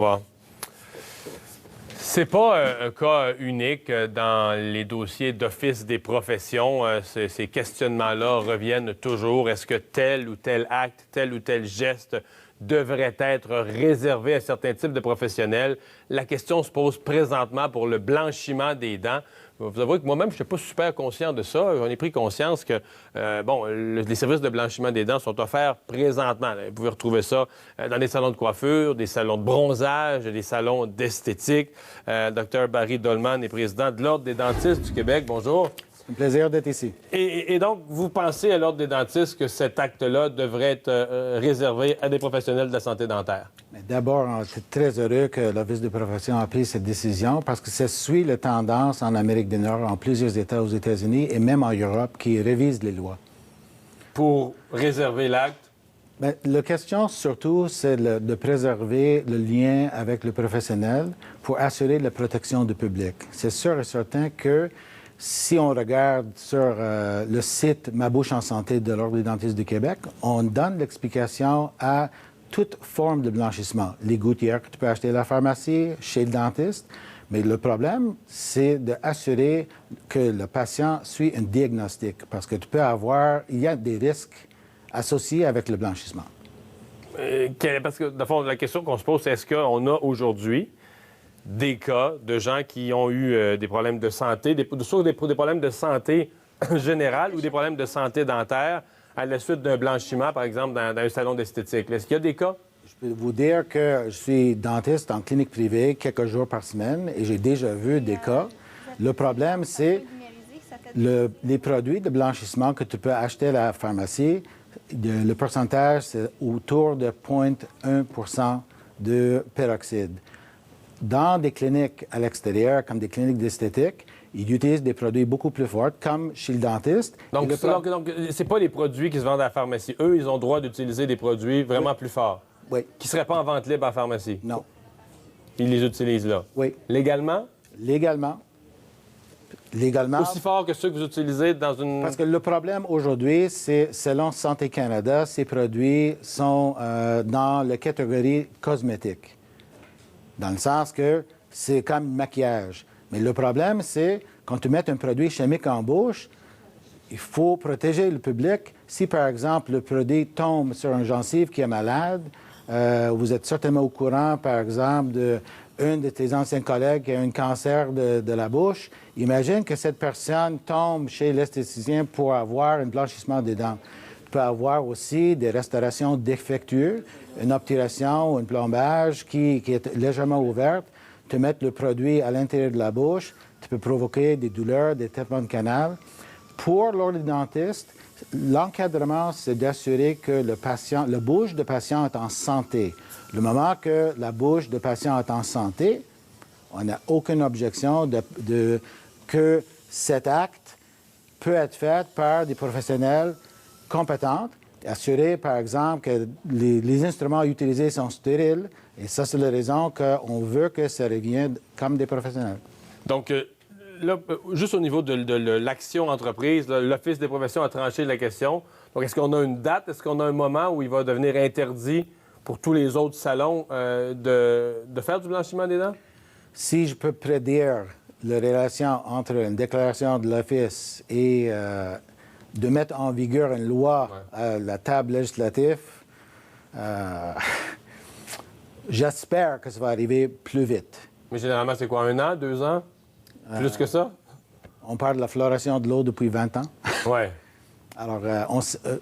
Bon. C'est pas un cas unique dans les dossiers d'Office des professions. Ces questionnements-là reviennent toujours. Est-ce que tel ou tel acte, tel ou tel geste devrait être réservé à certains types de professionnels? La question se pose présentement pour le blanchiment des dents. Vous avouez que moi-même, je ne suis pas super conscient de ça. J'en ai pris conscience que, les services de blanchiment des dents sont offerts présentement. Vous pouvez retrouver ça dans des salons de coiffure, des salons de bronzage, des salons d'esthétique. Dr Barry Dolman est président de l'Ordre des dentistes du Québec. Bonjour. C'est un plaisir d'être ici. Et donc, vous pensez à l'Ordre des dentistes que cet acte-là devrait être réservé à des professionnels de la santé dentaire? D'abord, on est très heureux que l'Office de profession a pris cette décision parce que ça suit la tendance en Amérique du Nord, en plusieurs États aux États-Unis et même en Europe qui révisent les lois. Pour réserver l'acte? Bien, la question surtout, c'est de préserver le lien avec le professionnel pour assurer la protection du public. C'est sûr et certain que si on regarde sur le site Ma bouche en santé de l'Ordre des dentistes du Québec, on donne l'explication à toute forme de blanchissement. Les gouttières que tu peux acheter à la pharmacie, chez le dentiste. Mais le problème, c'est d'assurer que le patient suit un diagnostic. Parce que il y a des risques associés avec le blanchissement. Parce que, dans le fond, la question qu'on se pose, c'est est-ce qu'on a aujourd'hui des cas de gens qui ont eu des problèmes de santé, soit des problèmes de santé générale ou des problèmes de santé dentaire à la suite d'un blanchiment, par exemple, dans un salon d'esthétique. Est-ce qu'il y a des cas? Je peux vous dire que je suis dentiste en clinique privée quelques jours par semaine et j'ai déjà vu des cas. Le problème, c'est les produits de blanchissement que tu peux acheter à la pharmacie. Le pourcentage, c'est autour de 0,1 % de peroxyde. Dans des cliniques à l'extérieur, comme des cliniques d'esthétique, ils utilisent des produits beaucoup plus forts, comme chez le dentiste. Donc, c'est pas les produits qui se vendent à la pharmacie. Eux, ils ont le droit d'utiliser des produits vraiment plus forts. Oui. Qui ne seraient pas en vente libre à la pharmacie. Non. Ils les utilisent là. Oui. Légalement? Légalement. Aussi fort que ceux que vous utilisez dans une... Parce que le problème aujourd'hui, c'est, selon Santé Canada, ces produits sont dans la catégorie cosmétique. Dans le sens que c'est comme maquillage. Mais le problème, c'est quand tu mets un produit chimique en bouche, il faut protéger le public. Si, par exemple, le produit tombe sur une gencive qui est malade, vous êtes certainement au courant, par exemple, d'un de tes anciens collègues qui a un cancer de la bouche. Imagine que cette personne tombe chez l'esthéticien pour avoir un blanchissement des dents. Tu peux avoir aussi des restaurations défectueuses, une obturation ou un plombage qui est légèrement ouverte. Tu mets le produit à l'intérieur de la bouche, tu peux provoquer des douleurs, des traitements de canal. Pour l'orthodontiste, l'encadrement, c'est d'assurer que la bouche du patient est en santé. Le moment que la bouche du patient est en santé, on n'a aucune objection que cet acte peut être fait par des professionnels compétents, assurer, par exemple, que les instruments utilisés sont stériles. Et ça, c'est la raison qu'on veut que ça revienne comme des professionnels. Donc, là, juste au niveau de l'action entreprise, l'Office des professions a tranché la question. Donc, est-ce qu'on a une date? Est-ce qu'on a un moment où il va devenir interdit pour tous les autres salons de faire du blanchiment des dents? Si je peux prédire la relation entre une déclaration de l'Office et de mettre en vigueur une loi à la table législative, j'espère que ça va arriver plus vite. Mais généralement, c'est quoi, 1 an, 2 ans? Plus que ça? On parle de la floration de l'eau depuis 20 ans. Oui. Alors,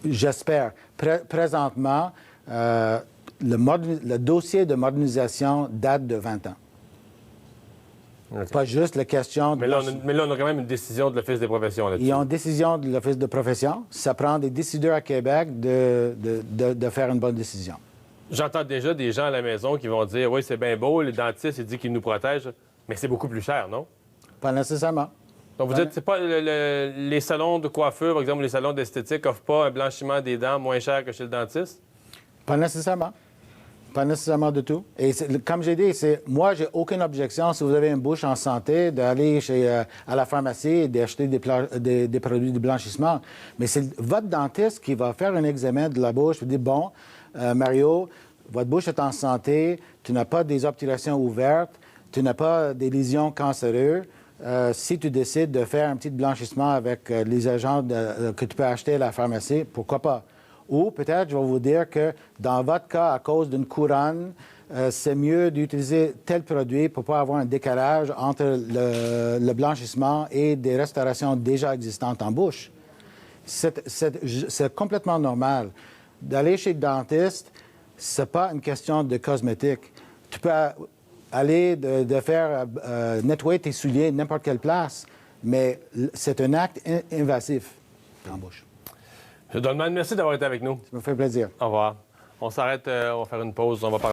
j'espère. Présentement, le dossier de modernisation date de 20 ans. Okay. Pas juste la question de... Mais là, on a quand même une décision de l'Office des professions là-dessus. Il y a une décision de l'Office de profession. Ça prend des décideurs à Québec de faire une bonne décision. J'entends déjà des gens à la maison qui vont dire « Oui, c'est bien beau, le dentiste, il dit qu'il nous protège, mais c'est beaucoup plus cher, non? » Pas nécessairement. Donc, vous dites, c'est pas les salons de coiffure, par exemple, les salons d'esthétique, n'offrent pas un blanchiment des dents moins cher que chez le dentiste? Pas nécessairement. Pas nécessairement du tout. Et comme j'ai dit, moi, j'ai aucune objection, si vous avez une bouche en santé, d'aller à la pharmacie et d'acheter des produits de blanchissement. Mais c'est votre dentiste qui va faire un examen de la bouche et dire, bon, Mario, votre bouche est en santé, tu n'as pas des obturations ouvertes, tu n'as pas des lésions cancéreuses. Si tu décides de faire un petit blanchissement avec les agents que tu peux acheter à la pharmacie, pourquoi pas? Ou peut-être, je vais vous dire que dans votre cas, à cause d'une couronne, c'est mieux d'utiliser tel produit pour ne pas avoir un décalage entre le blanchissement et des restaurations déjà existantes en bouche. C'est complètement normal. D'aller chez le dentiste, ce n'est pas une question de cosmétique. Tu peux aller de faire nettoyer tes souliers n'importe quelle place, mais c'est un acte invasif en bouche. M. Dolman, merci d'avoir été avec nous. Ça me fait plaisir. Au revoir. On s'arrête, on va faire une pause, on va parler.